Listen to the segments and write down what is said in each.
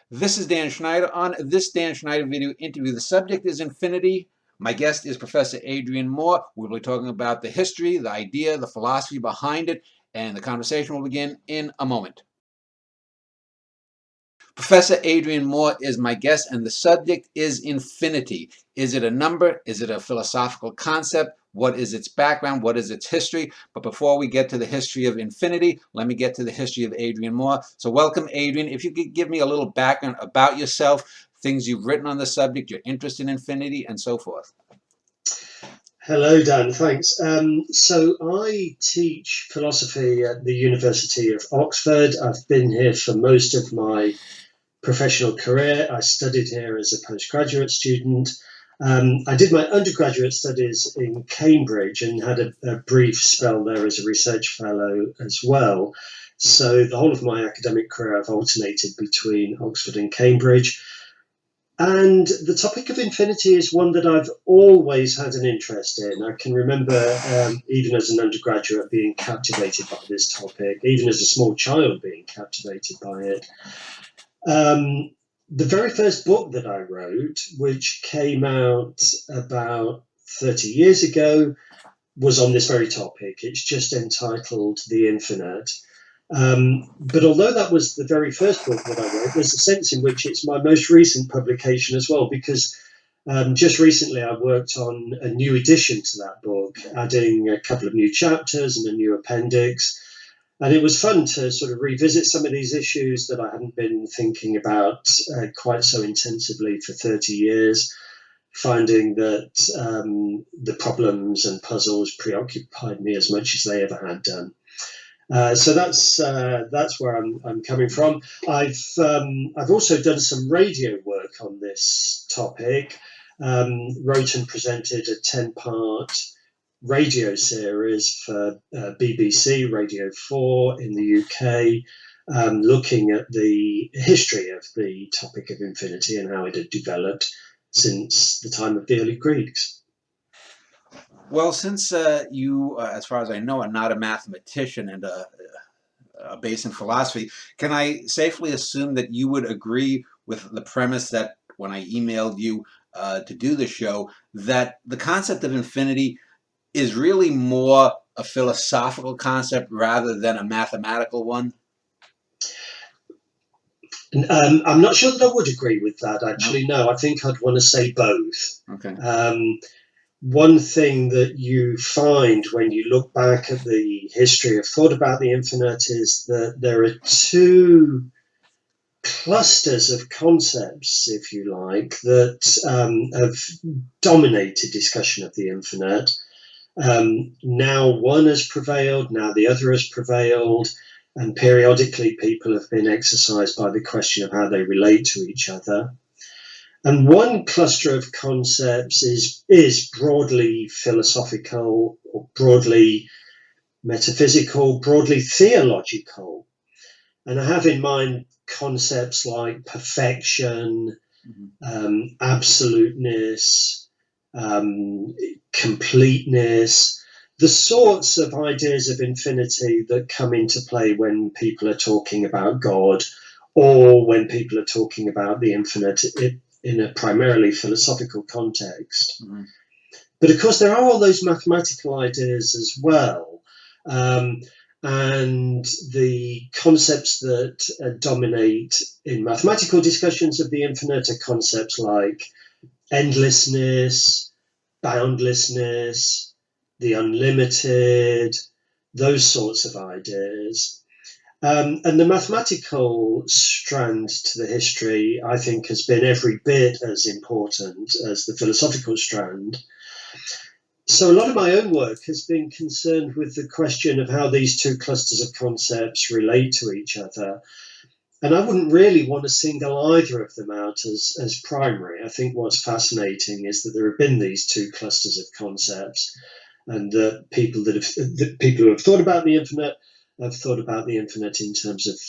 This is Dan Schneider. On this Dan Schneider video interview, the subject is infinity. My guest is Professor Adrian Moore. We'll be talking about the history, the idea, the philosophy behind it, and the conversation will begin in a moment. Professor Adrian Moore is my guest, and the subject is infinity. Is it a number? Is it a philosophical concept? What is its background? What is its history? But before we get to the history of infinity, let me get to the history of Adrian Moore. So welcome, Adrian. If you could give me a little background about yourself, things you've written on the subject, your interest in infinity, and so forth. Hello, Dan. Thanks. So I teach philosophy at the University of Oxford. I've been here for most of my professional career. I studied here as a postgraduate student. I did my undergraduate studies in Cambridge and had a brief spell there as a research fellow as well. So the whole of my academic career, I've alternated between Oxford and Cambridge. And the topic of infinity is one that I've always had an interest in. I can remember, even as an undergraduate, being captivated by this topic, even as a small child being captivated by it. The very first book that I wrote, which came out about 30 years ago, was on this very topic. It's just entitled The Infinite. But although that was the very first book that I wrote, there's a sense in which it's my most recent publication as well, because just recently I worked on a new addition to that book, adding a couple of new chapters and a new appendix. And it was fun to sort of revisit some of these issues that I hadn't been thinking about quite so intensively for 30 years, finding that the problems and puzzles preoccupied me as much as they ever had done. So that's where I'm coming from. I've also done some radio work on this topic. Wrote and presented a 10-part radio series for BBC Radio 4 in the UK, looking at the history of the topic of infinity and how it had developed since the time of the early Greeks. Well, since you, as far as I know, are not a mathematician and a base in philosophy, can I safely assume that you would agree with the premise that when I emailed you to do the show, that the concept of infinity is really more a philosophical concept rather than a mathematical one? I'm not sure that I would agree with that, actually. No, I think I'd want to say both. Okay. One thing that you find when you look back at the history of thought about the infinite is that there are two clusters of concepts, if you like, that have dominated discussion of the infinite. Now one has prevailed, now the other has prevailed, and periodically people have been exercised by the question of how they relate to each other. And one cluster of concepts is broadly philosophical, or broadly metaphysical, broadly theological. And I have in mind concepts like perfection, absoluteness, completeness, the sorts of ideas of infinity that come into play when people are talking about God, or when people are talking about the infinite in a primarily philosophical context. Mm-hmm. But of course, there are all those mathematical ideas as well. And the concepts that dominate in mathematical discussions of the infinite are concepts like endlessness, boundlessness, the unlimited, those sorts of ideas. And the mathematical strand to the history, I think, has been every bit as important as the philosophical strand. So a lot of my own work has been concerned with the question of how these two clusters of concepts relate to each other. And I wouldn't really want to single either of them out as primary. I think what's fascinating is that there have been these two clusters of concepts, and the people who have thought about the infinite have thought about the infinite in terms of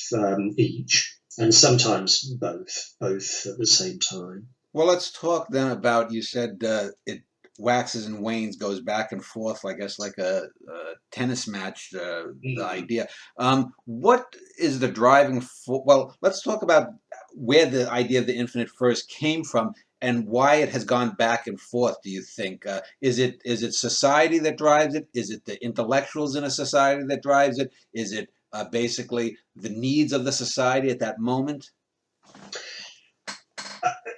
each, and sometimes both at the same time. Well, let's talk then about, you said waxes and wanes, goes back and forth, I guess, like a tennis match. The Mm. idea. What is the driving for? Well, let's talk about where the idea of the infinite first came from and why it has gone back and forth. Do you think is it society that drives it? Is it the intellectuals in a society that drives it? Is it basically the needs of the society at that moment?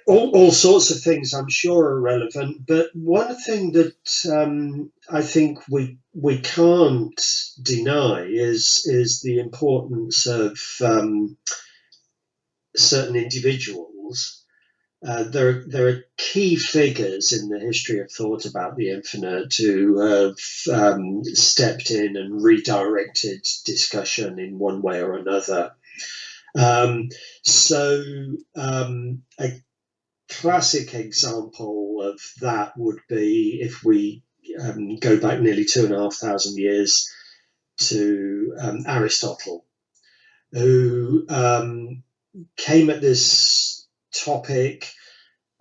All sorts of things, I'm sure, are relevant. But one thing that I think we can't deny is the importance of certain individuals. There are key figures in the history of thought about the infinite who have stepped in and redirected discussion in one way or another. Um, so a classic example of that would be if we go back nearly 2,500 years to Aristotle, who came at this topic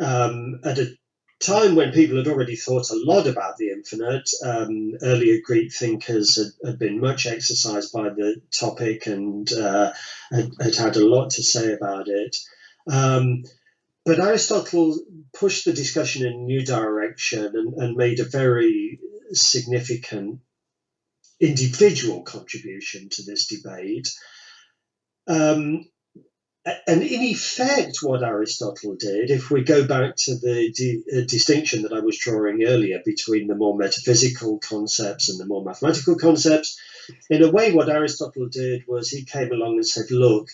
at a time when people had already thought a lot about the infinite. Earlier Greek thinkers had been much exercised by the topic and had a lot to say about it. But Aristotle pushed the discussion in a new direction and made a very significant individual contribution to this debate. Um, and in effect, what Aristotle did, if we go back to the distinction that I was drawing earlier between the more metaphysical concepts and the more mathematical concepts, in a way, what Aristotle did was he came along and said, look,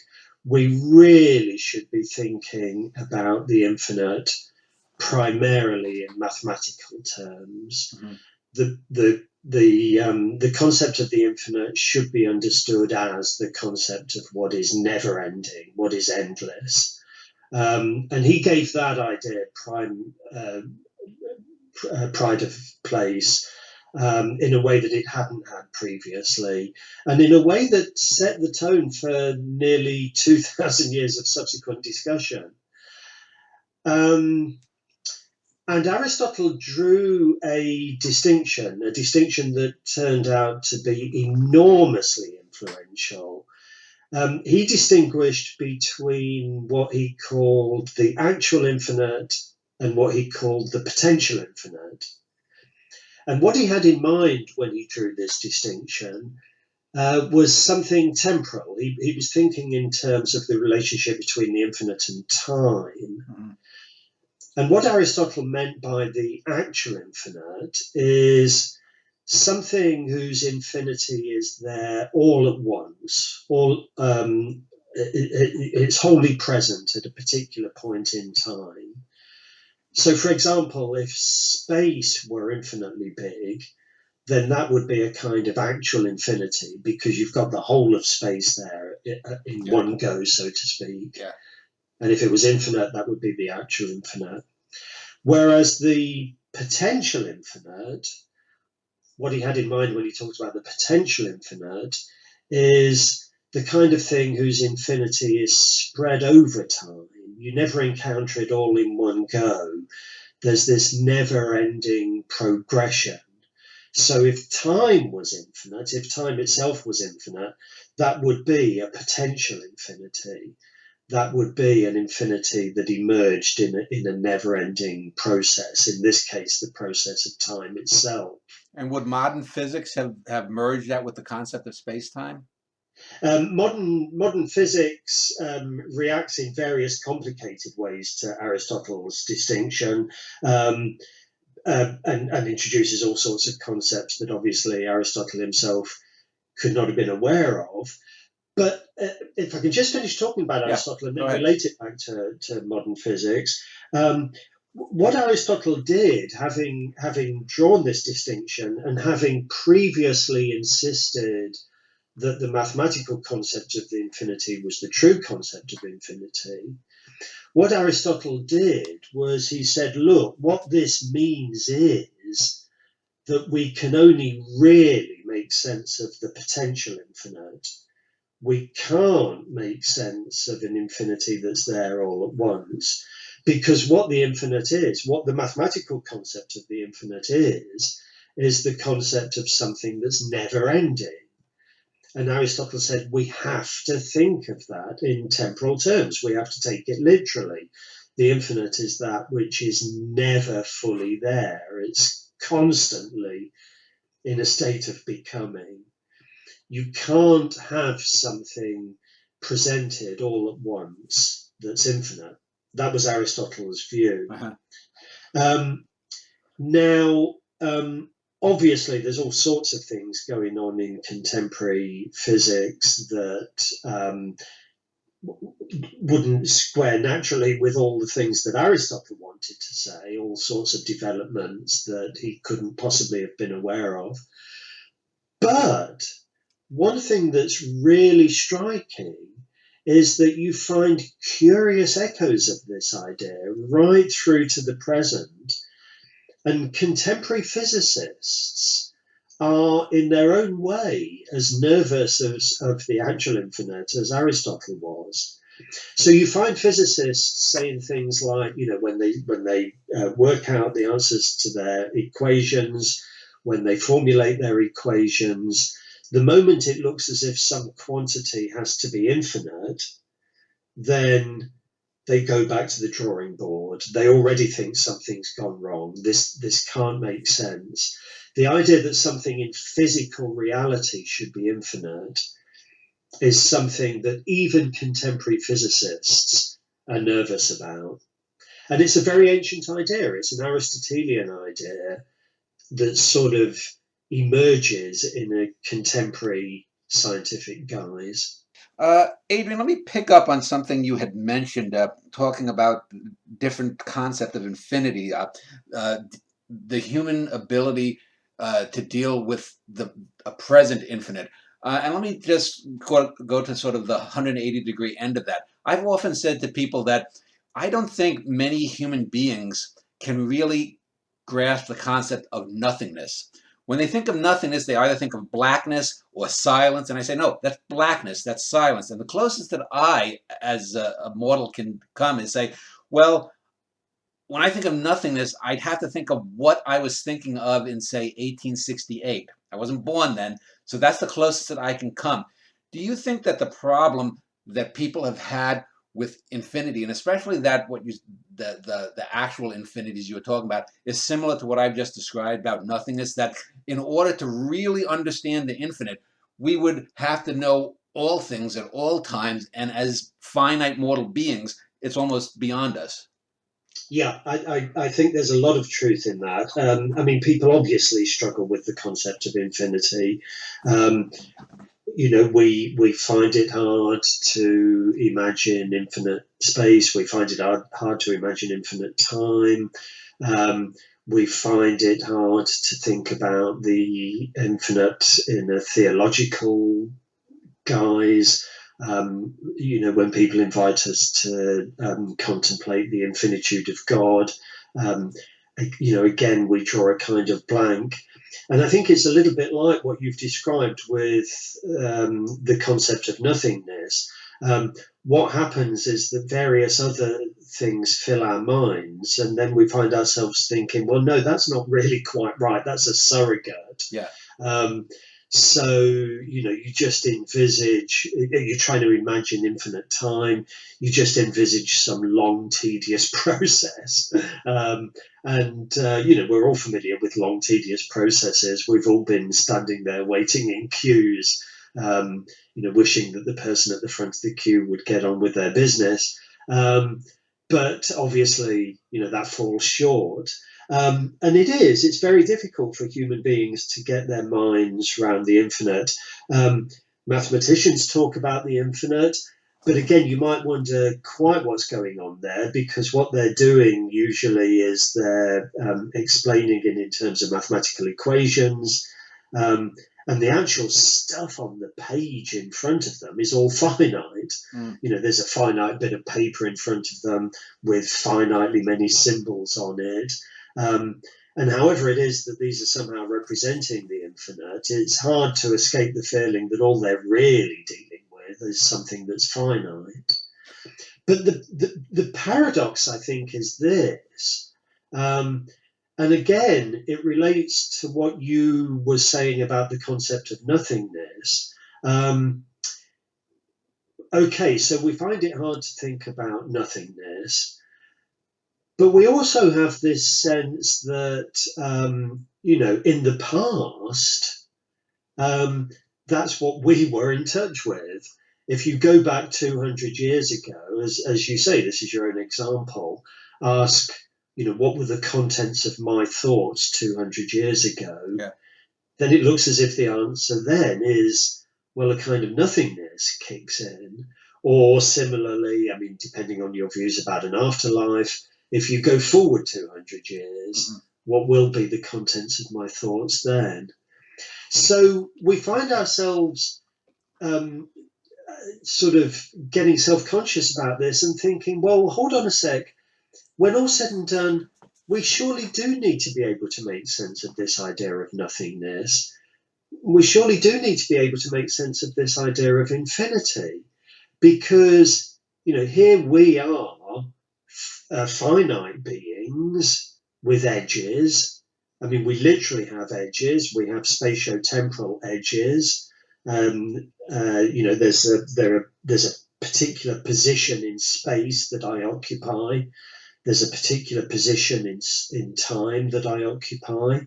we really should be thinking about the infinite primarily in mathematical terms. Mm-hmm. The concept of the infinite should be understood as the concept of what is never ending, what is endless. And he gave that idea pride of place in a way that it hadn't had previously, and in a way that set the tone for nearly 2,000 years of subsequent discussion. And Aristotle drew a distinction that turned out to be enormously influential. He distinguished between what he called the actual infinite and what he called the potential infinite. And what he had in mind when he drew this distinction was something temporal. He was thinking in terms of the relationship between the infinite and time. Mm-hmm. And what Aristotle meant by the actual infinite is something whose infinity is there all at once, it's wholly present at a particular point in time. So, for example, if space were infinitely big, then that would be a kind of actual infinity because you've got the whole of space there in one go, so to speak. Yeah. And if it was infinite, that would be the actual infinite. Whereas the potential infinite, what he had in mind when he talked about the potential infinite, is the kind of thing whose infinity is spread over time. You never encounter it all in one go. There's this never-ending progression. So if time was infinite, if time itself was infinite, that would be a potential infinity. That would be an infinity that emerged in a never-ending process, in this case, the process of time itself. And would modern physics have merged that with the concept of space-time? Modern physics reacts in various complicated ways to Aristotle's distinction and introduces all sorts of concepts that obviously Aristotle himself could not have been aware of. But if I can just finish talking about Aristotle and then relate it back to modern physics, what Aristotle did, having drawn this distinction and having previously insisted that the mathematical concept of the infinity was the true concept of infinity, what Aristotle did was he said, look, what this means is that we can only really make sense of the potential infinite. We can't make sense of an infinity that's there all at once. Because what the infinite is, what the mathematical concept of the infinite is the concept of something that's never ending. And Aristotle said we have to think of that in temporal terms. We have to take it literally. The infinite is that which is never fully there. It's constantly in a state of becoming. You can't have something presented all at once that's infinite. That was Aristotle's view. Now, obviously, there's all sorts of things going on in contemporary physics that wouldn't square naturally with all the things that Aristotle wanted to say, all sorts of developments that he couldn't possibly have been aware of. But one thing that's really striking is that you find curious echoes of this idea right through to the present. And contemporary physicists are, in their own way, as nervous of the actual infinite as Aristotle was. So you find physicists saying things like, when they work out the answers to their equations, when they formulate their equations, the moment it looks as if some quantity has to be infinite, then they go back to the drawing board. They already think something's gone wrong. This can't make sense. The idea that something in physical reality should be infinite is something that even contemporary physicists are nervous about. And it's a very ancient idea. It's an Aristotelian idea that sort of emerges in a contemporary scientific guise. Adrian, let me pick up on something you had mentioned, talking about different concept of infinity, the human ability to deal with a present infinite. And let me just go to sort of the 180-degree end of that. I've often said to people that I don't think many human beings can really grasp the concept of nothingness. When they think of nothingness, they either think of blackness or silence. And I say, no, that's blackness, that's silence. And the closest that I, as a mortal, can come is say, well, when I think of nothingness, I'd have to think of what I was thinking of in, say, 1868. I wasn't born then, so that's the closest that I can come. Do you think that the problem that people have had with infinity, and especially that the actual infinities you were talking about, is similar to what I've just described about nothingness, that in order to really understand the infinite, we would have to know all things at all times, and as finite mortal beings, it's almost beyond us? Yeah, I think there's a lot of truth in that. I mean, people obviously struggle with the concept of infinity. We find it hard to imagine infinite space. We find it hard to imagine infinite time. We find it hard to think about the infinite in a theological guise. When people invite us to contemplate the infinitude of God, again, we draw a kind of blank. And I think it's a little bit like what you've described with the concept of nothingness. What happens is that various other things fill our minds, and then we find ourselves thinking, well, no, that's not really quite right. That's a surrogate. Yeah. So, you just envisage, you're trying to imagine infinite time, you just envisage some long, tedious process. We're all familiar with long, tedious processes. We've all been standing there waiting in queues, wishing that the person at the front of the queue would get on with their business. But obviously, that falls short. And it's very difficult for human beings to get their minds around the infinite. Mathematicians talk about the infinite, but again, you might wonder quite what's going on there, because what they're doing usually is they're explaining it in terms of mathematical equations, and the actual stuff on the page in front of them is all finite. There's a finite bit of paper in front of them with finitely many symbols on it. And however it is that these are somehow representing the infinite, it's hard to escape the feeling that all they're really dealing with is something that's finite. But the paradox, I think, is this. And again, it relates to what you were saying about the concept of nothingness. Okay, so we find it hard to think about nothingness, but we also have this sense that, in the past, that's what we were in touch with. If you go back 200 years ago, as you say, this is your own example, ask, what were the contents of my thoughts 200 years ago? Yeah. Then it looks as if the answer then is, well, a kind of nothingness kicks in. Or similarly, I mean, depending on your views about an afterlife, if you go forward 200 years, what will be the contents of my thoughts then? So we find ourselves sort of getting self-conscious about this and thinking, well, hold on a sec. When all said and done, we surely do need to be able to make sense of this idea of nothingness. We surely do need to be able to make sense of this idea of infinity, because, here we are, finite beings with edges. I mean, we literally have edges. We have spatio-temporal edges. There's a particular position in space that I occupy. There's a particular position in time that I occupy.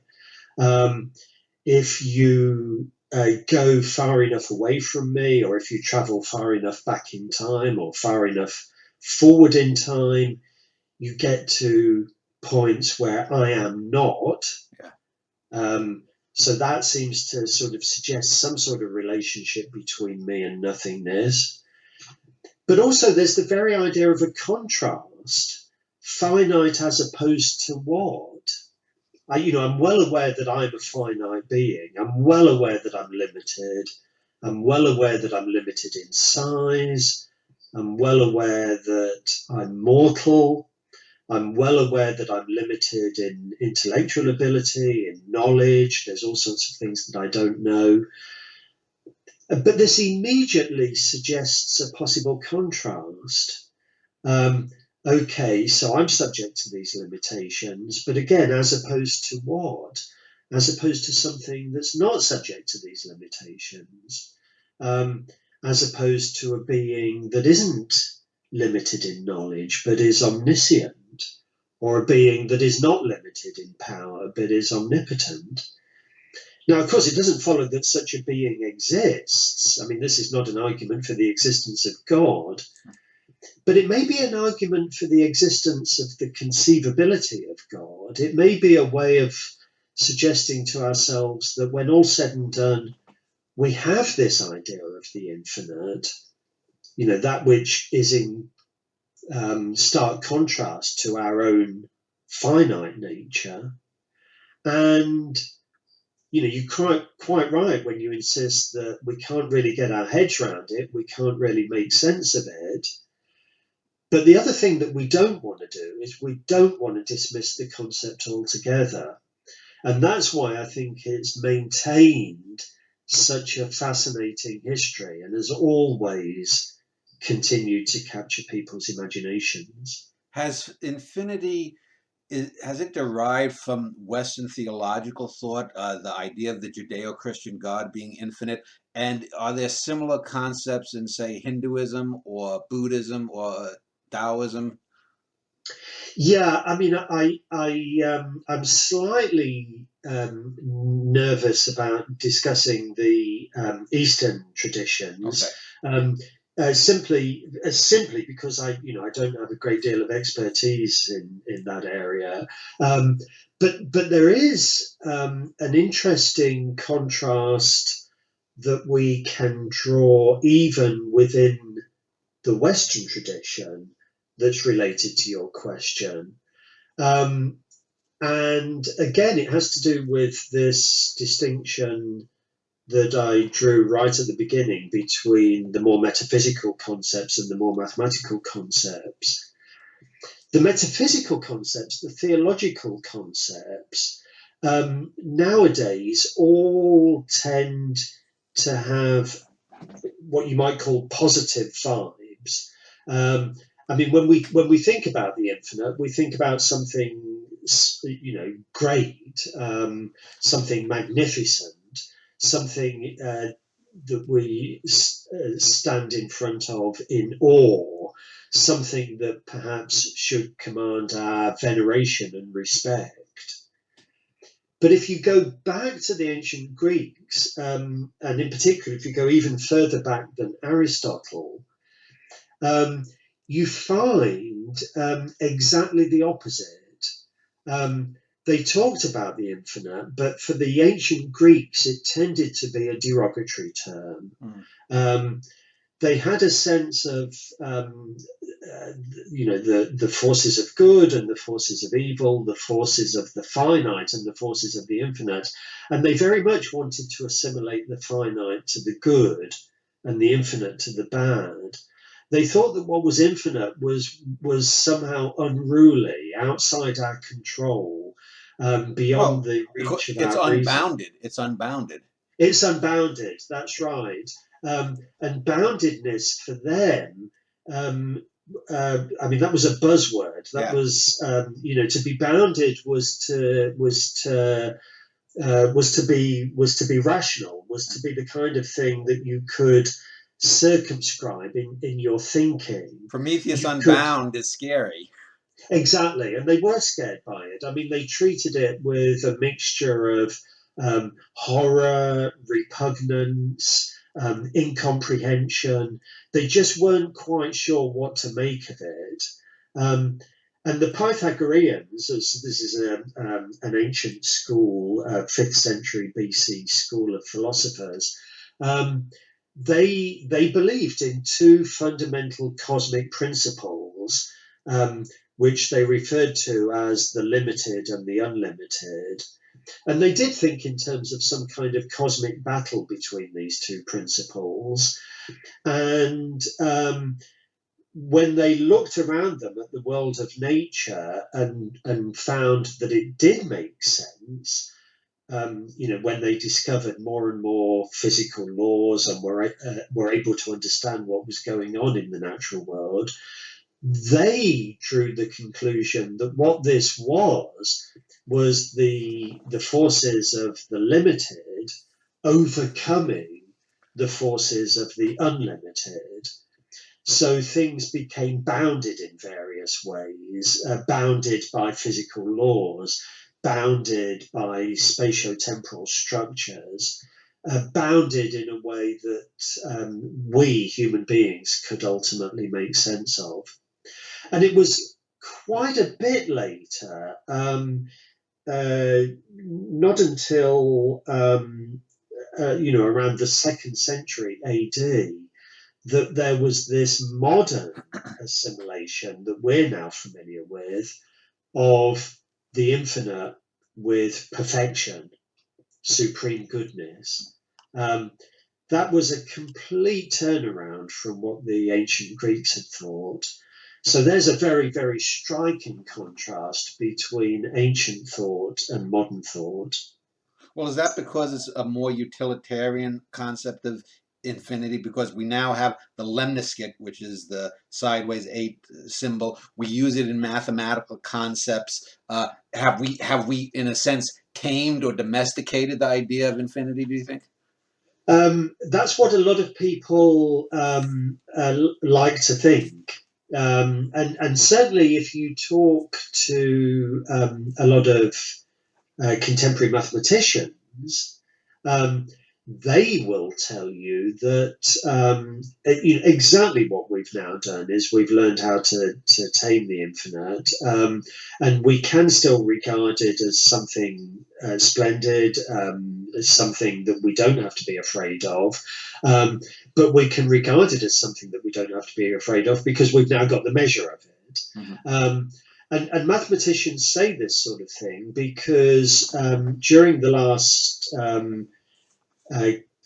If you go far enough away from me, or if you travel far enough back in time or far enough forward in time, you get to points where I am not. Yeah. So that seems to sort of suggest some sort of relationship between me and nothingness. But also there's the very idea of a contrast, finite as opposed to what? I'm well aware that I'm a finite being. I'm well aware that I'm limited. I'm well aware that I'm limited in size. I'm well aware that I'm mortal. I'm well aware that I'm limited in intellectual ability, in knowledge. There's all sorts of things that I don't know. But this immediately suggests a possible contrast. Okay, so I'm subject to these limitations, but again, as opposed to what? As opposed to something that's not subject to these limitations, as opposed to a being that isn't limited in knowledge, but is omniscient, or a being that is not limited in power, but is omnipotent. Now, of course, it doesn't follow that such a being exists. I mean, this is not an argument for the existence of God, but it may be an argument for the existence of the conceivability of God. It may be a way of suggesting to ourselves that when all's said and done, we have this idea of the infinite, that which is in stark contrast to our own finite nature. And, you're quite right when you insist that we can't really get our heads around it, we can't really make sense of it. But the other thing that we don't want to do is we don't want to dismiss the concept altogether. And that's why I think it's maintained such a fascinating history and has always continued to capture people's imaginations. Has infinity, has it derived from Western theological thought, the idea of the Judeo-Christian God being infinite? And are there similar concepts in, say, Hinduism or Buddhism or Taoism? Yeah, I mean, I'm slightly nervous about discussing the Eastern traditions. Okay. Simply because I don't have a great deal of expertise in that area. But there is an interesting contrast that we can draw even within the Western tradition that's related to your question. And again, it has to do with this distinction that I drew right at the beginning between the more metaphysical concepts and the more mathematical concepts. The metaphysical concepts, the theological concepts, nowadays all tend to have what you might call positive vibes. I mean, when we think about the infinite, we think about something, great, something magnificent, something that we stand in front of in awe, something that perhaps should command our veneration and respect. But if you go back to the ancient Greeks, and in particular, if you go even further back than Aristotle, um, you find exactly the opposite. They talked about the infinite, but for the ancient Greeks, it tended to be a derogatory term. They had a sense of, the forces of good and the forces of evil, the forces of the finite and the forces of the infinite, and they very much wanted to assimilate the finite to the good and the infinite to the bad. They thought that what was infinite was somehow unruly, outside our control, beyond the reach of it's our reason. unbounded. It's unbounded. It's unbounded. That's right. And boundedness for them, I mean, that was a buzzword. That was, to be bounded was to be rational, was to be the kind of thing that you could circumscribe in your thinking. Prometheus Unbound is scary. Exactly, and they were scared by it. I mean, they treated it with a mixture of horror, repugnance, incomprehension. They just weren't quite sure what to make of it. And the Pythagoreans, this is an ancient school, 5th century BC school of philosophers, they believed in two fundamental cosmic principles, which they referred to as the limited and the unlimited. And they did think in terms of some kind of cosmic battle between these two principles. And when they looked around them at the world of nature and found that it did make sense, when they discovered more and more physical laws and were able to understand what was going on in the natural world, they drew the conclusion that what this was the forces of the limited overcoming the forces of the unlimited. So things became bounded in various ways, bounded by physical laws, bounded by spatio-temporal structures, bounded in a way that we human beings could ultimately make sense of. And it was quite a bit later, not until around the 2nd century AD, that there was this modern assimilation that we're now familiar with of the infinite with perfection, supreme goodness. That was a complete turnaround from what the ancient Greeks had thought. So there's a very, very striking contrast between ancient thought and modern thought. Well, is that because it's a more utilitarian concept of infinity? Because we now have the lemniscate, which is the sideways 8 symbol. We use it in mathematical concepts. Have we, in a sense, tamed or domesticated the idea of infinity, do you think? That's what a lot of people like to think. And certainly if you talk to a lot of contemporary mathematicians, they will tell you that exactly what we've now done is we've learned how to tame the infinite, and we can still regard it as something splendid, as something that we don't have to be afraid of, but we can regard it as something that we don't have to be afraid of because we've now got the measure of it. Mm-hmm. And mathematicians say this sort of thing because during the last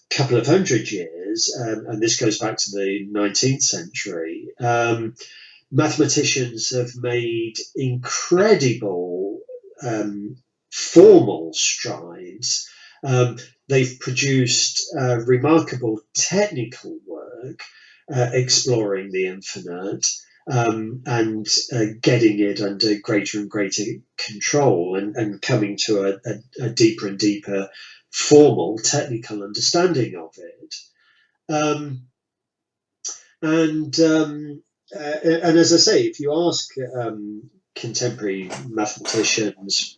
couple of hundred years, and this goes back to the 19th century, mathematicians have made incredible formal strides. They've produced remarkable technical work exploring the infinite. and getting it under greater and greater control, and coming to a deeper and deeper formal technical understanding of it. And as I say, if you ask contemporary mathematicians,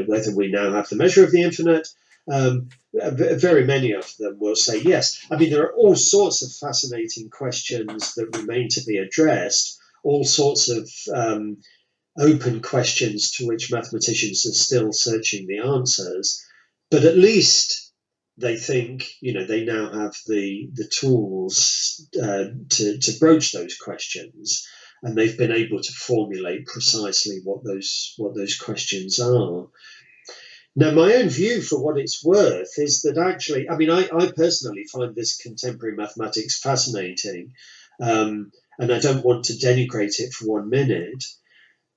whether we now have the measure of the infinite, very many of them will say yes. I mean, there are all sorts of fascinating questions that remain to be addressed, all sorts of open questions to which mathematicians are still searching the answers, but at least they think, they now have the tools to broach those questions, and they've been able to formulate precisely what those questions are. Now, my own view, for what it's worth, is that actually, I mean, I personally find this contemporary mathematics fascinating, and I don't want to denigrate it for 1 minute,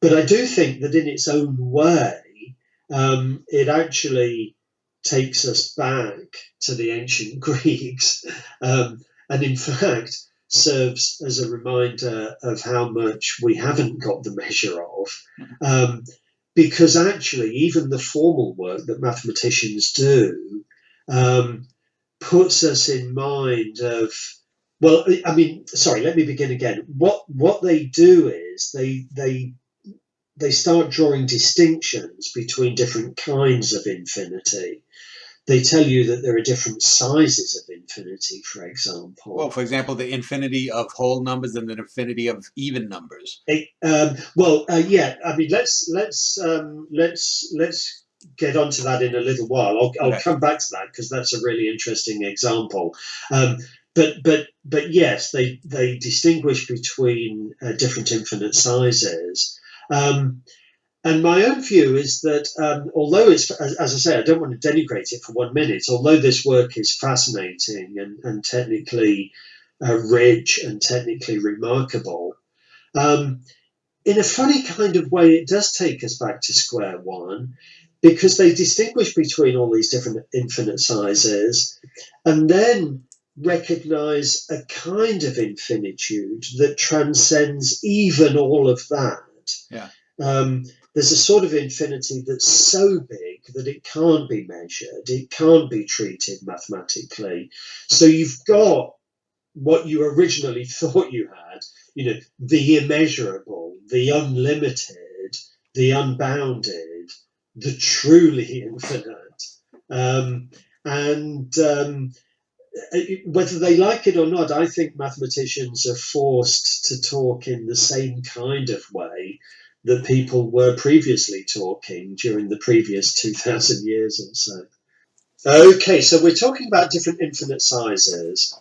but I do think that in its own way, it actually takes us back to the ancient Greeks, and in fact serves as a reminder of how much we haven't got the measure of, because actually even the formal work that mathematicians do puts us in mind of, well, I mean, sorry, let me begin again. What they do is they start drawing distinctions between different kinds of infinity. They tell you that there are different sizes of infinity, for example. Well, for example, the infinity of whole numbers and the infinity of even numbers. Yeah. I mean, let's get onto that in a little while. I'll come back to that because that's a really interesting example. But yes, they distinguish between different infinite sizes. And my own view is that although it's, as I say, I don't want to denigrate it for 1 minute, although this work is fascinating and technically rich and technically remarkable, in a funny kind of way, it does take us back to square one, because they distinguish between all these different infinite sizes and then recognize a kind of infinitude that transcends even all of that. Yeah. There's a sort of infinity that's so big that it can't be measured, it can't be treated mathematically. So you've got what you originally thought you had, the immeasurable, the unlimited, the unbounded, the truly infinite. Whether they like it or not, I think mathematicians are forced to talk in the same kind of way that people were previously talking during the previous 2,000 years or so. Okay, so we're talking about different infinite sizes.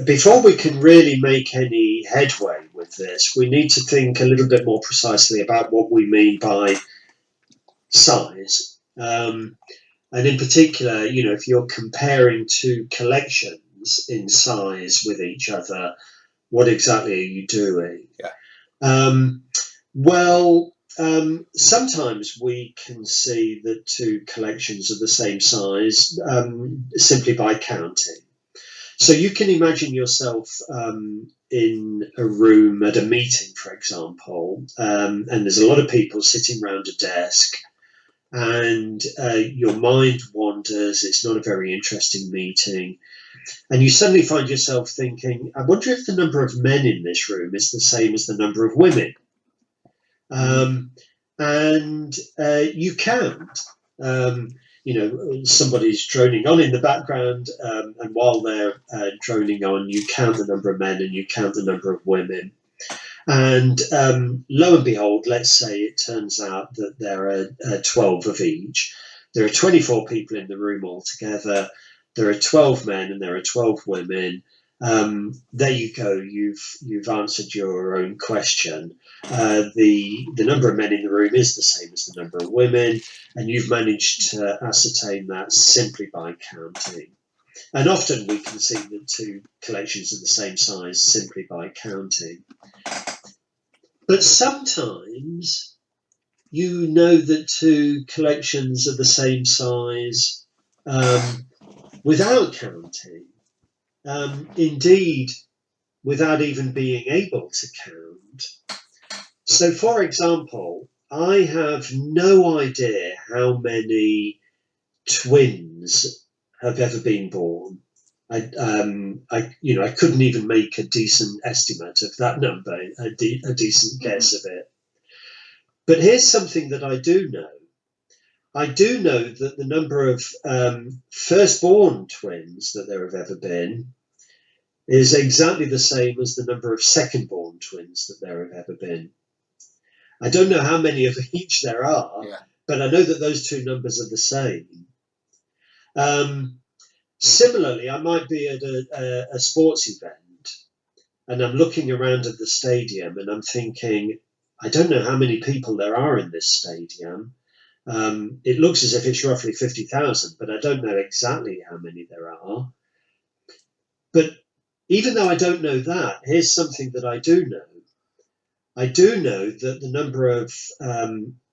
Before we can really make any headway with this, we need to think a little bit more precisely about what we mean by size. And in particular, if you're comparing two collections in size with each other, what exactly are you doing? Yeah. Sometimes we can see that two collections are the same size simply by counting. So you can imagine yourself in a room at a meeting, for example, and there's a lot of people sitting around a desk, and your mind wanders. It's not a very interesting meeting. And you suddenly find yourself thinking, I wonder if the number of men in this room is the same as the number of women. And you count. Somebody's droning on in the background, and while they're droning on, you count the number of men and you count the number of women. And lo and behold, let's say it turns out that there are 12 of each. There are 24 people in the room altogether. There are 12 men and there are 12 women. There you go. You've answered your own question. The number of men in the room is the same as the number of women, and you've managed to ascertain that simply by counting. And often we can see that two collections are the same size simply by counting. But sometimes you know that two collections are the same size without counting. indeed, without even being able to count. So, for example, I have no idea how many twins have ever been born. I couldn't even make a decent estimate of that number, a decent guess of it. But here's something that I do know. I do know that the number of firstborn twins that there have ever been is exactly the same as the number of second-born twins that there have ever been. I don't know how many of each there are, but I know that those two numbers are the same. Similarly, I might be at a sports event and I'm looking around at the stadium and I'm thinking, I don't know how many people there are in this stadium. It looks as if it's roughly 50,000, but I don't know exactly how many there are. But even though I don't know that, here's something that I do know. I do know that the number of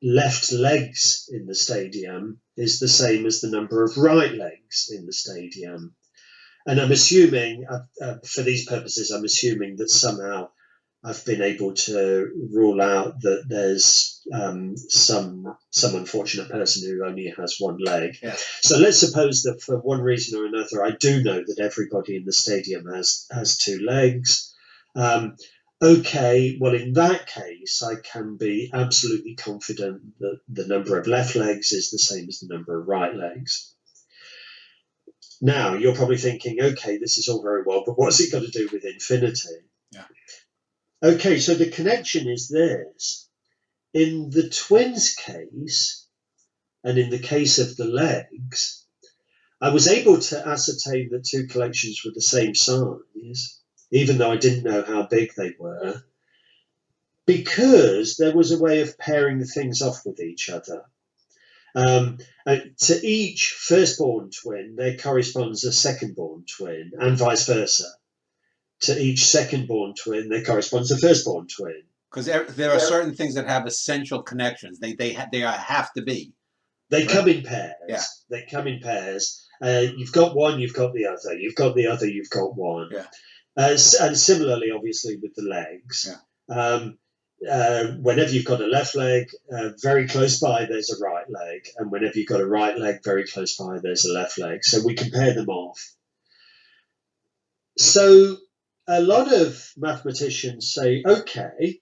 left legs in the stadium is the same as the number of right legs in the stadium. And I'm assuming, for these purposes, I'm assuming that somehow I've been able to rule out that there's some unfortunate person who only has one leg. Yeah. So let's suppose that for one reason or another, I do know that everybody in the stadium has two legs. Okay, well, in that case, I can be absolutely confident that the number of left legs is the same as the number of right legs. Now, you're probably thinking, okay, this is all very well, but what's it got to do with infinity? Yeah. Okay, so the connection is this. In the twins case, and in the case of the legs, I was able to ascertain that two collections were the same size, even though I didn't know how big they were, because there was a way of pairing the things off with each other. To each firstborn twin, there corresponds a secondborn twin, and vice versa. To each secondborn twin, there corresponds a firstborn twin. Because there are certain things that have essential connections. They have to be. They come in pairs. Yeah. They come in pairs. You've got one, you've got the other. You've got the other, you've got one. Yeah. And similarly, obviously, with the legs. Yeah. Whenever you've got a left leg, very close by, there's a right leg. And whenever you've got a right leg, very close by, there's a left leg. So we compare them off. So a lot of mathematicians say, okay,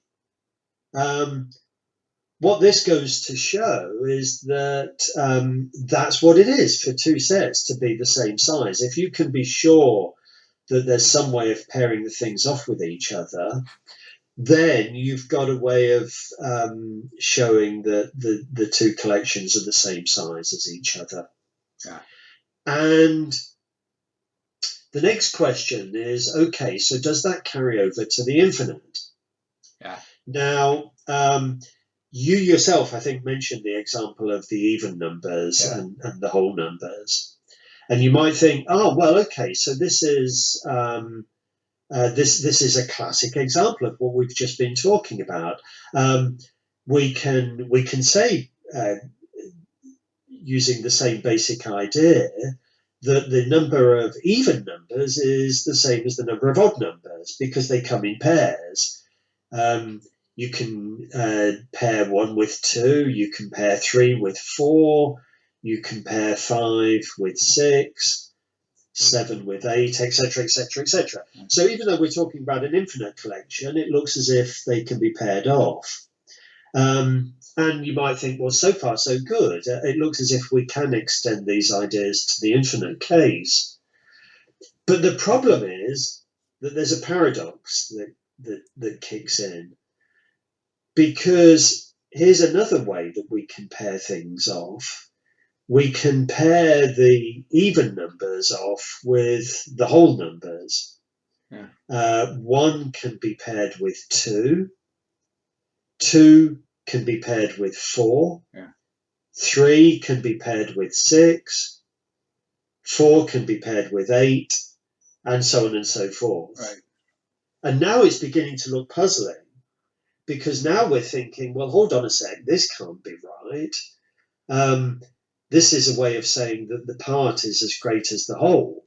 what this goes to show is that that's what it is for two sets to be the same size. If you can be sure that there's some way of pairing the things off with each other, then you've got a way of showing that the two collections are the same size as each other. Yeah. And the next question is, okay, so does that carry over to the infinite? Yeah. Now, you yourself, I think, mentioned the example of the even numbers and the whole numbers. And you might think, oh, well, okay, so this is this is a classic example of what we've just been talking about. We can say, using the same basic idea, that the number of even numbers is the same as the number of odd numbers because they come in pairs. You can pair 1 with 2, you can pair 3 with 4, you can pair 5 with 6, 7 with 8, etc., etc., etc. So even though we're talking about an infinite collection, it looks as if they can be paired off. And you might think, well, so far so good. It looks as if we can extend these ideas to the infinite case. But the problem is that there's a paradox that kicks in. Because here's another way that we can pair things off. We can pair the even numbers off with the whole numbers. Yeah. 1 can be paired with 2. 2 can be paired with 4. Yeah. 3 can be paired with 6. 4 can be paired with 8, and so on and so forth. Right. And now it's beginning to look puzzling, because now we're thinking, well, hold on a sec, this can't be right. This is a way of saying that the part is as great as the whole.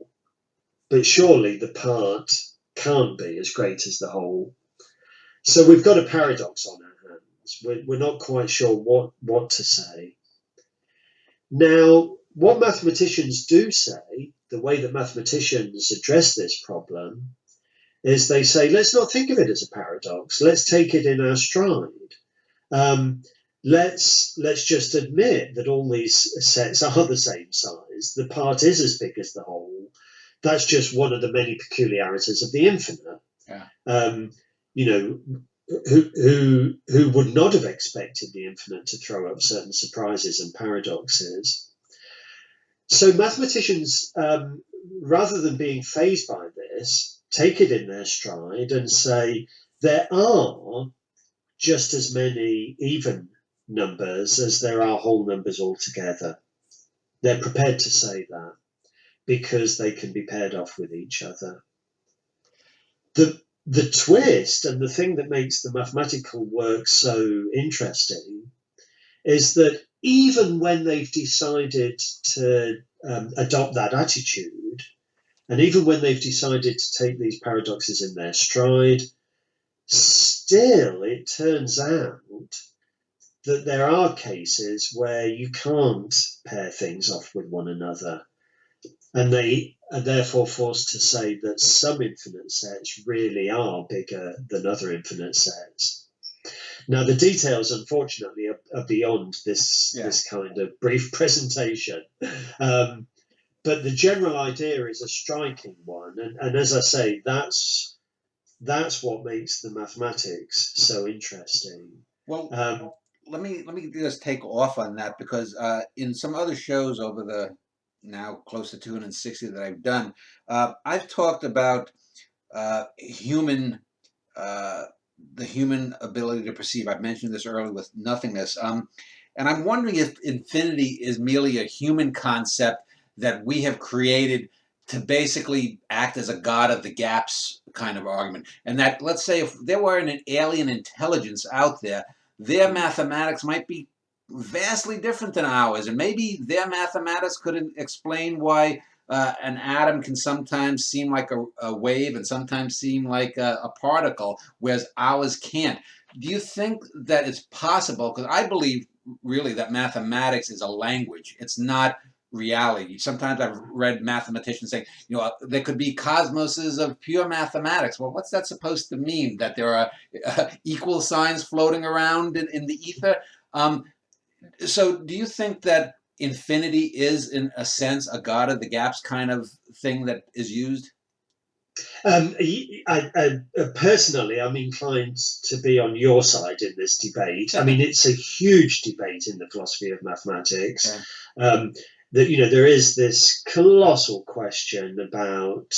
but surely the part can't be as great as the whole. So we've got a paradox on our hands. We're not quite sure what to say. Now, what mathematicians do say, the way that mathematicians address this problem, is they say, let's not think of it as a paradox. Let's take it in our stride. Let's just admit that all these sets are the same size. The part is as big as the whole. That's just one of the many peculiarities of the infinite. Yeah. You know, who would not have expected the infinite to throw up certain surprises and paradoxes? So mathematicians, rather than being fazed by this, take it in their stride and say there are just as many even numbers as there are whole numbers altogether. They're prepared to say that because they can be paired off with each other. The twist and the thing that makes the mathematical work so interesting is that even when they've decided to adopt that attitude, and even when they've decided to take these paradoxes in their stride, still it turns out that there are cases where you can't pair things off with one another. And they are therefore forced to say that some infinite sets really are bigger than other infinite sets. Now, the details, unfortunately, are beyond this kind of brief presentation. But the general idea is a striking one. And as I say, that's what makes the mathematics so interesting. Well, let me just take off on that, because in some other shows over the now close to 260 that I've done, I've talked about the human ability to perceive. I've mentioned this earlier with nothingness, and I'm wondering if infinity is merely a human concept that we have created to basically act as a god of the gaps kind of argument, and that, let's say, if there were an alien intelligence out there, their mathematics might be vastly different than ours, and maybe their mathematics could explain why an atom can sometimes seem like a wave and sometimes seem like a particle, whereas ours can't. Do you think that it's possible? Because I believe really that mathematics is a language. It's not reality. Sometimes I've read mathematicians saying, there could be cosmoses of pure mathematics. Well, what's that supposed to mean? That there are equal signs floating around in the ether? So do you think that infinity is, in a sense, a god of the gaps kind of thing that is used? Personally, I'm inclined to be on your side in this debate. I mean, it's a huge debate in the philosophy of mathematics. Yeah. That there is this colossal question about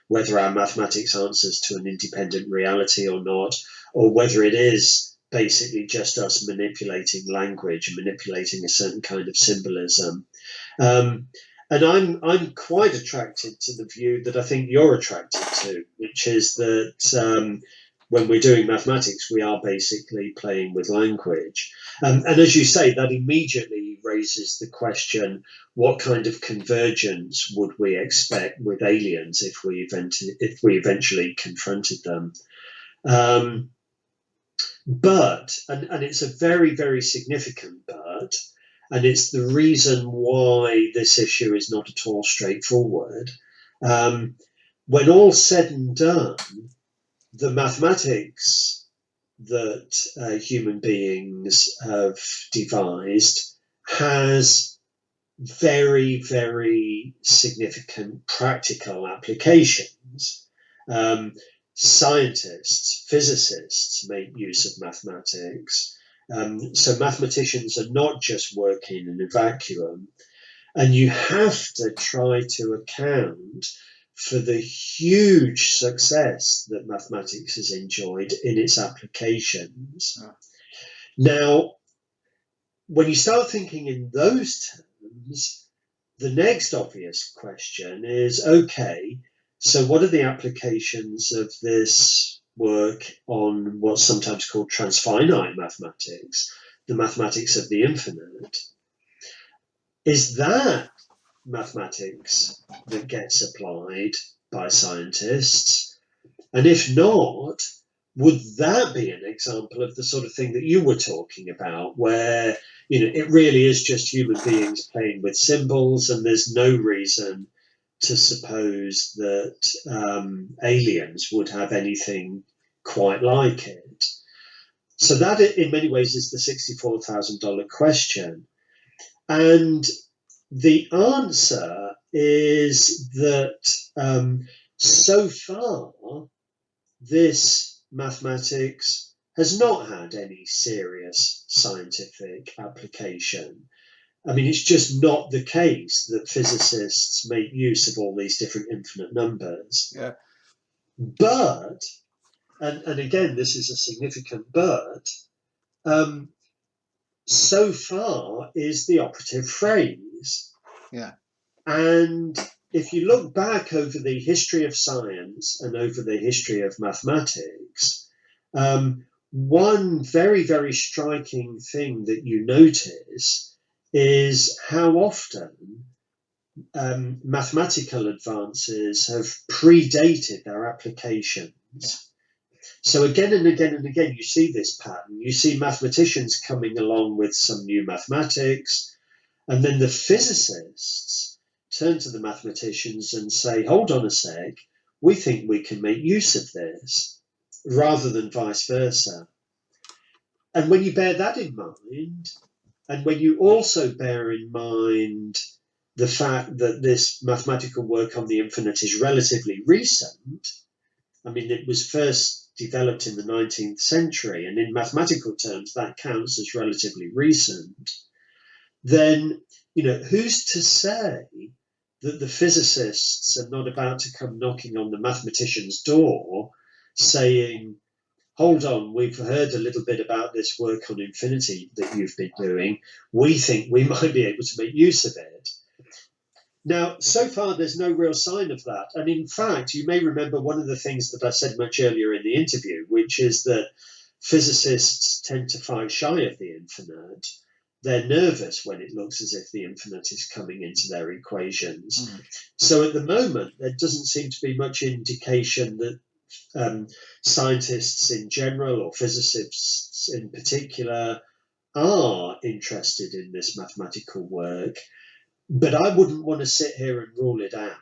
whether our mathematics answers to an independent reality or not, or whether it is basically just us manipulating language and manipulating a certain kind of symbolism. And I'm quite attracted to the view that I think you're attracted to, which is that when we're doing mathematics, we are basically playing with language. And as you say, that immediately raises the question, what kind of convergence would we expect with aliens if we eventually confronted them? But, and it's a very, very significant but, and it's the reason why this issue is not at all straightforward. When all's said and done, the mathematics that human beings have devised has very, very significant practical applications. Scientists, physicists make use of mathematics. So mathematicians are not just working in a vacuum, and you have to try to account for the huge success that mathematics has enjoyed in its applications. Oh. Now, when you start thinking in those terms, the next obvious question is, okay, so what are the applications of this work on what's sometimes called transfinite mathematics, the mathematics of the infinite? Is that mathematics that gets applied by scientists? And if not, would that be an example of the sort of thing that you were talking about, where, it really is just human beings playing with symbols, and there's no reason to suppose that aliens would have anything quite like it? So that, in many ways, is the $64,000 question. And the answer is that so far, this mathematics has not had any serious scientific application. I mean, it's just not the case that physicists make use of all these different infinite numbers. Yeah. But, and again, this is a significant but, so far is the operative phrase. Yeah. And if you look back over the history of science and over the history of mathematics, one very, very striking thing that you notice is how often mathematical advances have predated their applications. Yeah. So again and again and again, you see this pattern. You see mathematicians coming along with some new mathematics, and then the physicists turn to the mathematicians and say, hold on a sec, we think we can make use of this, rather than vice versa. And when you bear that in mind, and when you also bear in mind the fact that this mathematical work on the infinite is relatively recent, I mean, it was first developed in the 19th century, and in mathematical terms, that counts as relatively recent, then, who's to say that the physicists are not about to come knocking on the mathematician's door saying, hold on, we've heard a little bit about this work on infinity that you've been doing. We think we might be able to make use of it. Now, so far, there's no real sign of that. And in fact, you may remember one of the things that I said much earlier in the interview, which is that physicists tend to fight shy of the infinite. They're nervous when it looks as if the infinite is coming into their equations. Mm-hmm. So at the moment, there doesn't seem to be much indication that scientists in general, or physicists in particular, are interested in this mathematical work. But I wouldn't want to sit here and rule it out.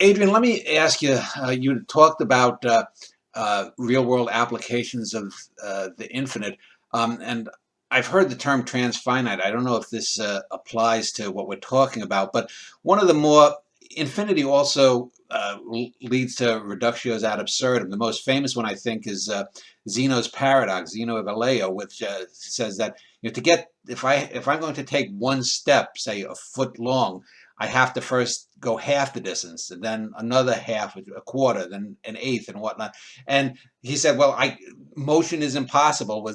Adrian, let me ask you, you talked about real-world applications of the infinite, and I've heard the term transfinite. I don't know if this applies to what we're talking about, but one of the more, infinity also leads to reductios ad absurdum. The most famous one, I think, is Zeno's paradox, Zeno of Elea, which says that to get, if I'm going to take one step, say a foot long, I have to first go half the distance, and then another half, a quarter, then an eighth, and whatnot. And he said, well, motion is impossible,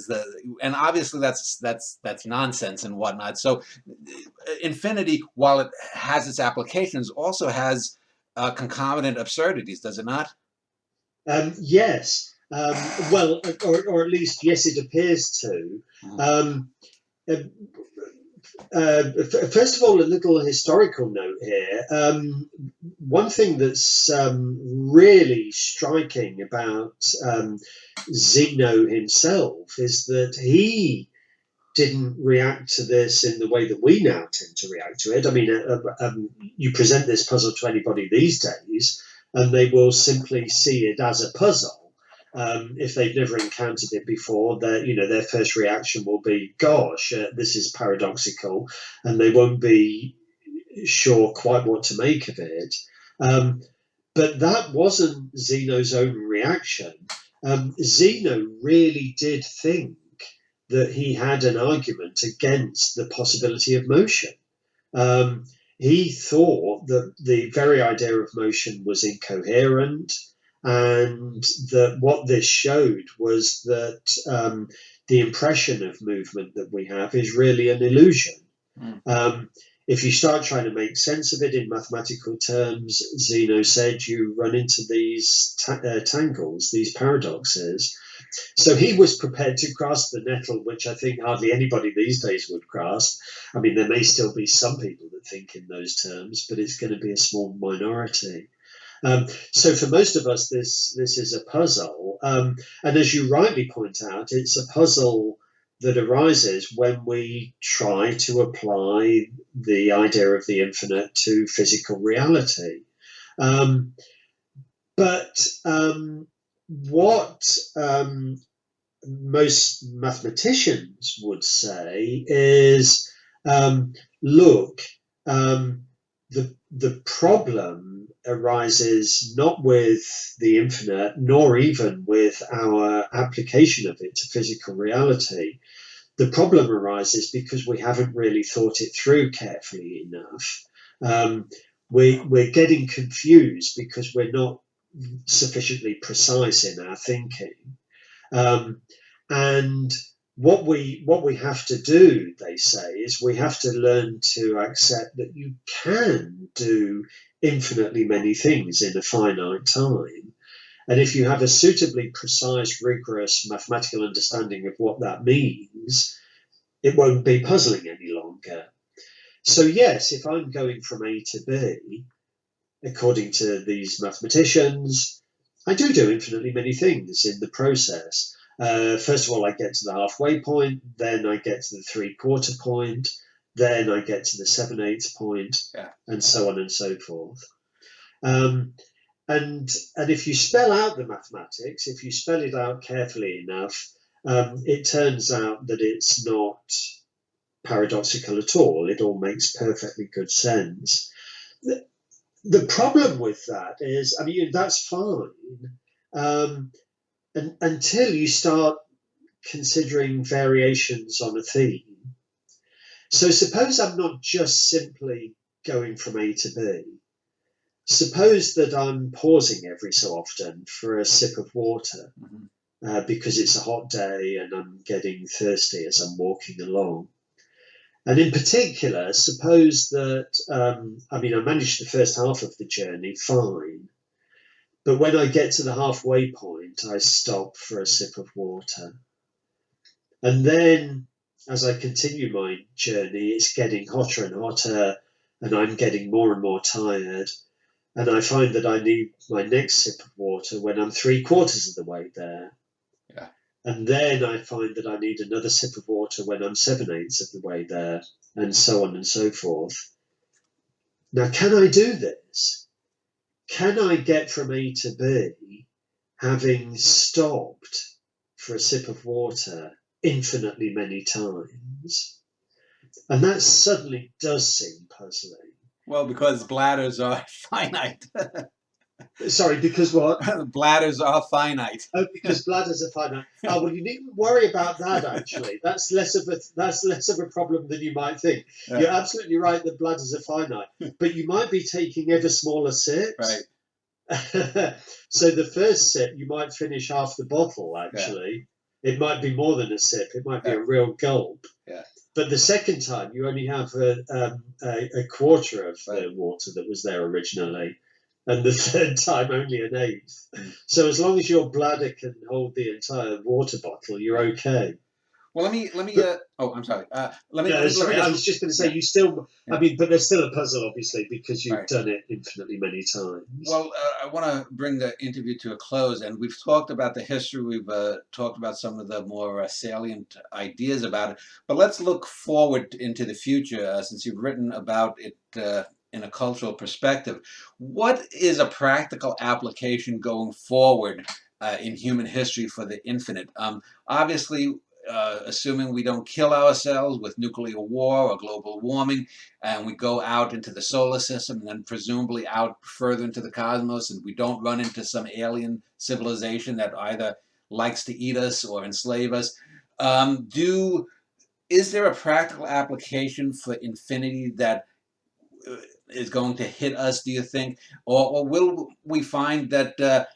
and obviously that's nonsense and whatnot. So infinity, while it has its applications, also has concomitant absurdities, does it not? Yes. Well, or at least, yes, it appears to. First of all, a little historical note here. One thing that's really striking about Zeno himself is that he didn't react to this in the way that we now tend to react to it. I mean, you present this puzzle to anybody these days, and they will simply see it as a puzzle. If they've never encountered it before, their first reaction will be, gosh, this is paradoxical, and they won't be sure quite what to make of it. But that wasn't Zeno's own reaction. Zeno really did think that he had an argument against the possibility of motion. He thought that the very idea of motion was incoherent, and that what this showed was that the impression of movement that we have is really an illusion. If you start trying to make sense of it in mathematical terms, Zeno said, you run into these tangles, these paradoxes, So he was prepared to grasp the nettle, which I think hardly anybody these days would grasp. I mean, there may still be some people that think in those terms, but it's going to be a small minority. So for most of us, this is a puzzle. And as you rightly point out, it's a puzzle that arises when we try to apply the idea of the infinite to physical reality. But what most mathematicians would say is, look, the problem arises not with the infinite, nor even with our application of it to physical reality. The problem arises because we haven't really thought it through carefully enough. We're getting confused because we're not sufficiently precise in our thinking. And what we have to do, they say, is we have to learn to accept that you can do infinitely many things in a finite time. And if you have a suitably precise, rigorous mathematical understanding of what that means, it won't be puzzling any longer. So yes, if I'm going from A to B, according to these mathematicians, I do infinitely many things in the process. First of all, I get to the halfway point, then I get to the three-quarter point, then I get to the 7/8 point, and so on and so forth. And if you spell out the mathematics, if you spell it out carefully enough, it turns out that it's not paradoxical at all. It all makes perfectly good sense. The problem with that is, I mean, that's fine, and until you start considering variations on a theme. So suppose I'm not just simply going from A to B. Suppose that I'm pausing every so often for a sip of water, because it's a hot day and I'm getting thirsty as I'm walking along. And in particular, suppose that, I managed the first half of the journey fine, but when I get to the halfway point, I stop for a sip of water. And then as I continue my journey, it's getting hotter and hotter, and I'm getting more and more tired. And I find that I need my next sip of water when I'm 3/4 of the way there. Yeah. And then I find that I need another sip of water when I'm 7/8 of the way there, and so on and so forth. Now, can I do this? Can I get from A to B having stopped for a sip of water infinitely many times? And that suddenly does seem puzzling. Well, because bladders are finite. Sorry, because what? Bladders are finite. Oh, because bladders are finite. Oh, well, you needn't worry about that. Actually, that's less of a problem than you might think. Yeah. You're absolutely right that bladders are finite, but you might be taking ever smaller sips. Right. So the first sip, you might finish half the bottle. Actually, it might be more than a sip. It might be a real gulp. Yeah. But the second time, you only have a quarter of the water that was there originally. And the third time, only an eighth. So as long as your bladder can hold the entire water bottle, you're okay. Well, let me. I'm sorry. I was just going to say, you still. Yeah. I mean, but there's still a puzzle, obviously, because you've done it infinitely many times. Well, I want to bring the interview to a close, and we've talked about the history. We've talked about some of the more salient ideas about it. But let's look forward into the future, since you've written about it in a cultural perspective. What is a practical application going forward in human history for the infinite? Obviously, assuming we don't kill ourselves with nuclear war or global warming, and we go out into the solar system and then presumably out further into the cosmos, and we don't run into some alien civilization that either likes to eat us or enslave us. Is there a practical application for infinity that is going to hit us, do you think? Or will we find that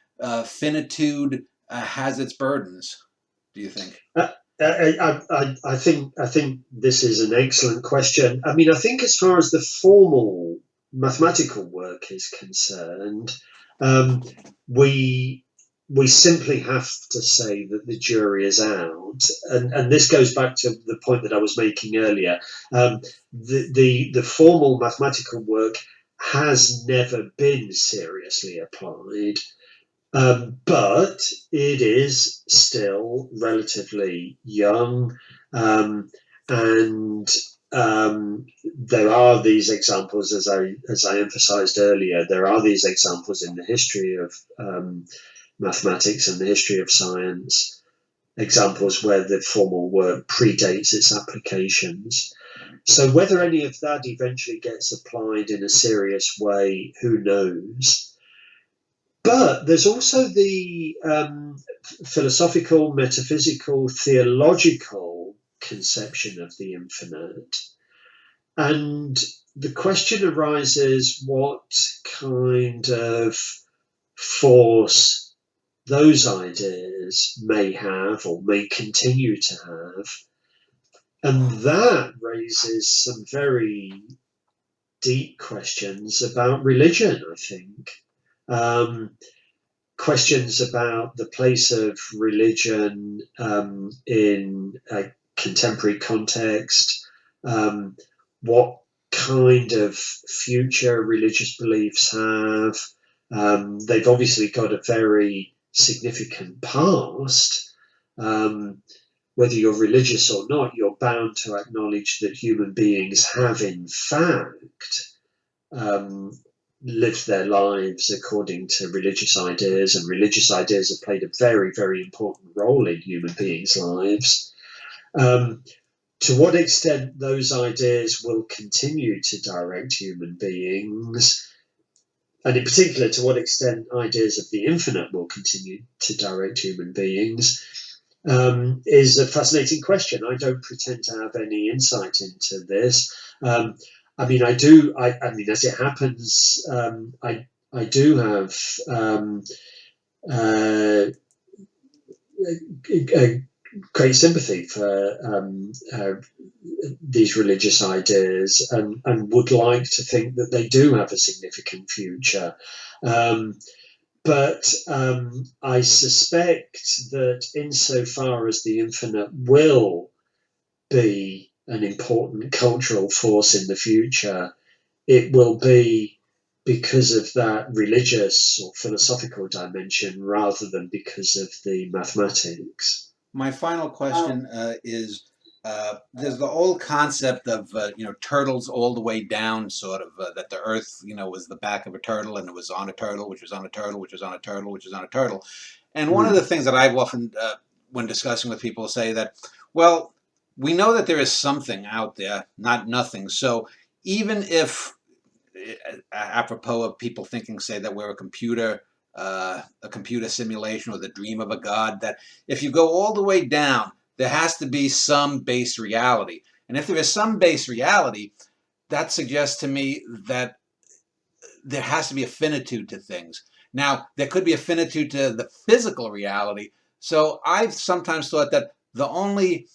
finitude has its burdens, do you think? I think this is an excellent question. I mean, I think as far as the formal mathematical work is concerned, we we simply have to say that the jury is out, and this goes back to the point that I was making earlier. The formal mathematical work has never been seriously applied, but it is still relatively young, and there are these examples, as I emphasised earlier. There are these examples in the history of mathematics and the history of science, examples where the formal work predates its applications. So whether any of that eventually gets applied in a serious way, who knows? But there's also the philosophical, metaphysical, theological conception of the infinite. And the question arises what kind of force those ideas may have or may continue to have. And that raises some very deep questions about religion, I think. Questions about the place of religion in a contemporary context, what kind of future religious beliefs have. They've obviously got a very significant past. Whether you're religious or not, you're bound to acknowledge that human beings have, in fact, lived their lives according to religious ideas, and religious ideas have played a very, very important role in human beings' lives. To what extent those ideas will continue to direct human beings, and in particular, to what extent ideas of the infinite will continue to direct human beings, is a fascinating question. I don't pretend to have any insight into this. I mean, I do. I mean, as it happens, I do have a great sympathy for these religious ideas, and would like to think that they do have a significant future. But I suspect that insofar as the infinite will be an important cultural force in the future, it will be because of that religious or philosophical dimension rather than because of the mathematics. My final question is, there's the old concept of turtles all the way down, sort of that the Earth was the back of a turtle, and it was on a turtle, which was on a turtle, which was on a turtle, which was on a turtle. And one of the things that I've often, when discussing with people, say that, well, we know that there is something out there, not nothing. So even if, apropos of people thinking, say, that we're a computer simulation or the dream of a god, that if you go all the way down, there has to be some base reality. And if there is some base reality, that suggests to me that there has to be a finitude to things. Now, there could be a finitude to the physical reality. So I've sometimes thought that the only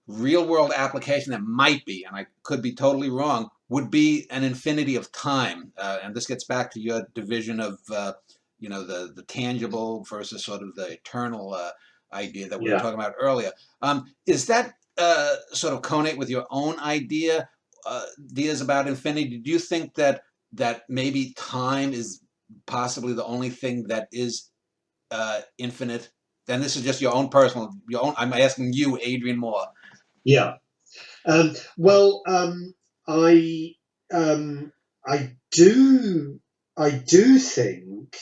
real world application that might be, and I could be totally wrong, would be an infinity of time. And this gets back to your division of the tangible versus sort of the eternal idea that we were talking about earlier. Is that sort of connate with your own ideas about infinity? Do you think that maybe time is possibly the only thing that is infinite? Then this is just your own I'm asking you, Adrian Moore. Yeah. Well, I do think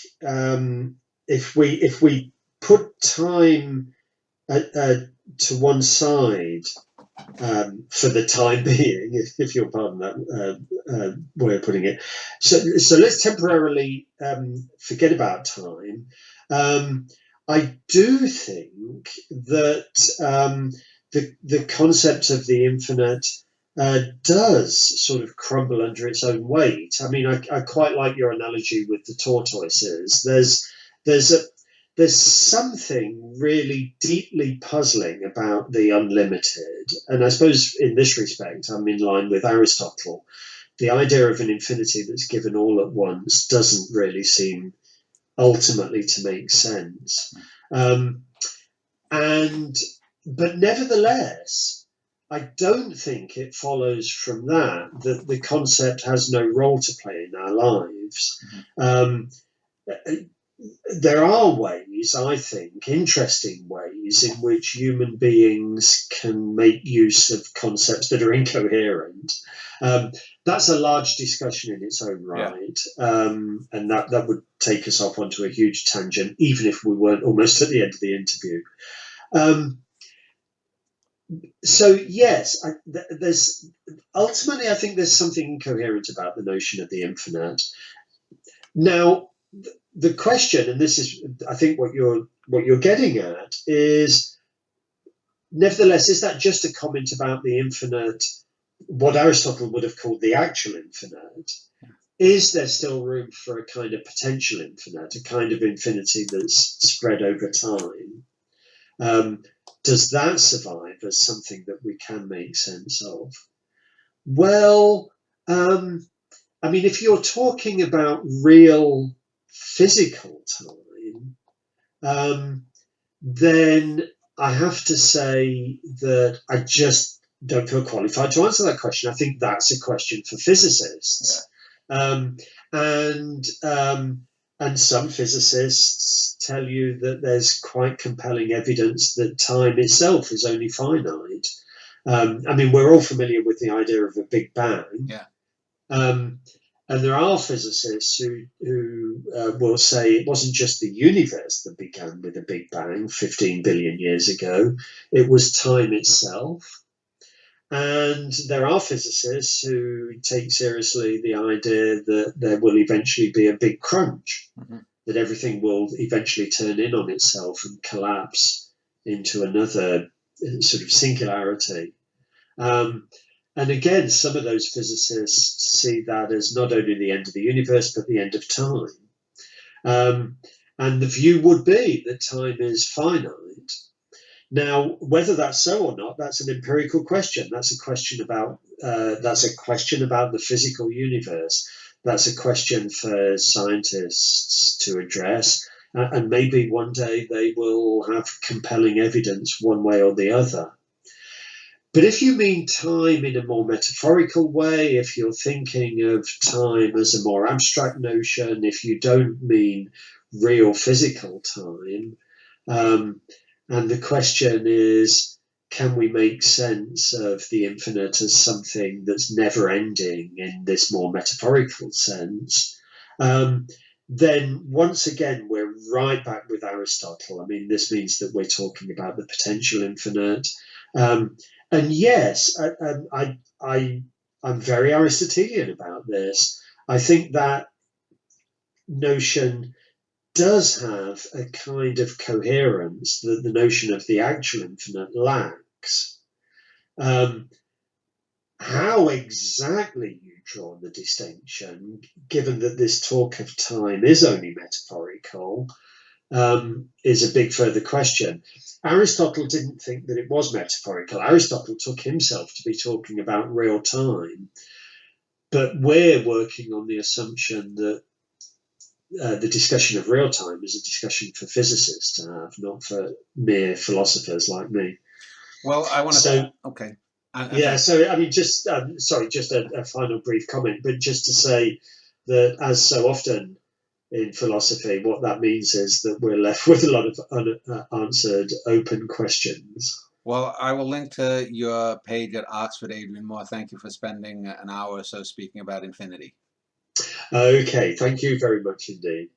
if we put time to one side for the time being, if you'll pardon that way of putting it, so let's temporarily forget about time. I do think that the concept of the infinite does sort of crumble under its own weight. I mean, I quite like your analogy with the tortoises. There's something really deeply puzzling about the unlimited, and I suppose in this respect I'm in line with Aristotle. The idea of an infinity that's given all at once doesn't really seem ultimately to make sense. But nevertheless, I don't think it follows from that the concept has no role to play in our lives. There are ways, I think, interesting ways in which human beings can make use of concepts that are incoherent. That's a large discussion in its own right, and that would take us off onto a huge tangent, even if we weren't almost at the end of the interview. So yes, there's ultimately, I think there's something incoherent about the notion of the infinite. Now, the question, and this is, I think, what you're getting at, is, nevertheless, is that just a comment about the infinite, what Aristotle would have called the actual infinite? Is there still room for a kind of potential infinite, a kind of infinity that's spread over time? Does that survive as something that we can make sense of? Well, I mean, if you're talking about real physical time, then I have to say that I just don't feel qualified to answer that question. I think that's a question for physicists. And some physicists tell you that there's quite compelling evidence that time itself is only finite. I mean, we're all familiar with the idea of a Big Bang. And there are physicists who will say it wasn't just the universe that began with a Big Bang 15 billion years ago, it was time itself. And there are physicists who take seriously the idea that there will eventually be a big crunch, that everything will eventually turn in on itself and collapse into another sort of singularity. And again, some of those physicists see that as not only the end of the universe, but the end of time. And the view would be that time is finite. Now, whether that's so or not, that's an empirical question. That's a question about the physical universe. That's a question for scientists to address. And maybe one day they will have compelling evidence one way or the other. But if you mean time in a more metaphorical way, if you're thinking of time as a more abstract notion, if you don't mean real physical time, and the question is, can we make sense of the infinite as something that's never ending in this more metaphorical sense, then once again, we're right back with Aristotle. I mean, this means that we're talking about the potential infinite. And yes, I'm very Aristotelian about this. I think that notion does have a kind of coherence that the notion of the actual infinite lacks. How exactly you draw the distinction, given that this talk of time is only metaphorical, is a big further question. Aristotle didn't think that it was metaphorical. Aristotle took himself to be talking about real time. But we're working on the assumption that the discussion of real time is a discussion for physicists to have, not for mere philosophers like me. Well, I want to say, okay. So I mean, just a final brief comment, but just to say that, as so often in philosophy, what that means is that we're left with a lot of unanswered open questions. Well, I will link to your page at Oxford, Adrian Moore. Thank you for spending an hour or so speaking about infinity. Okay, thank you very much indeed.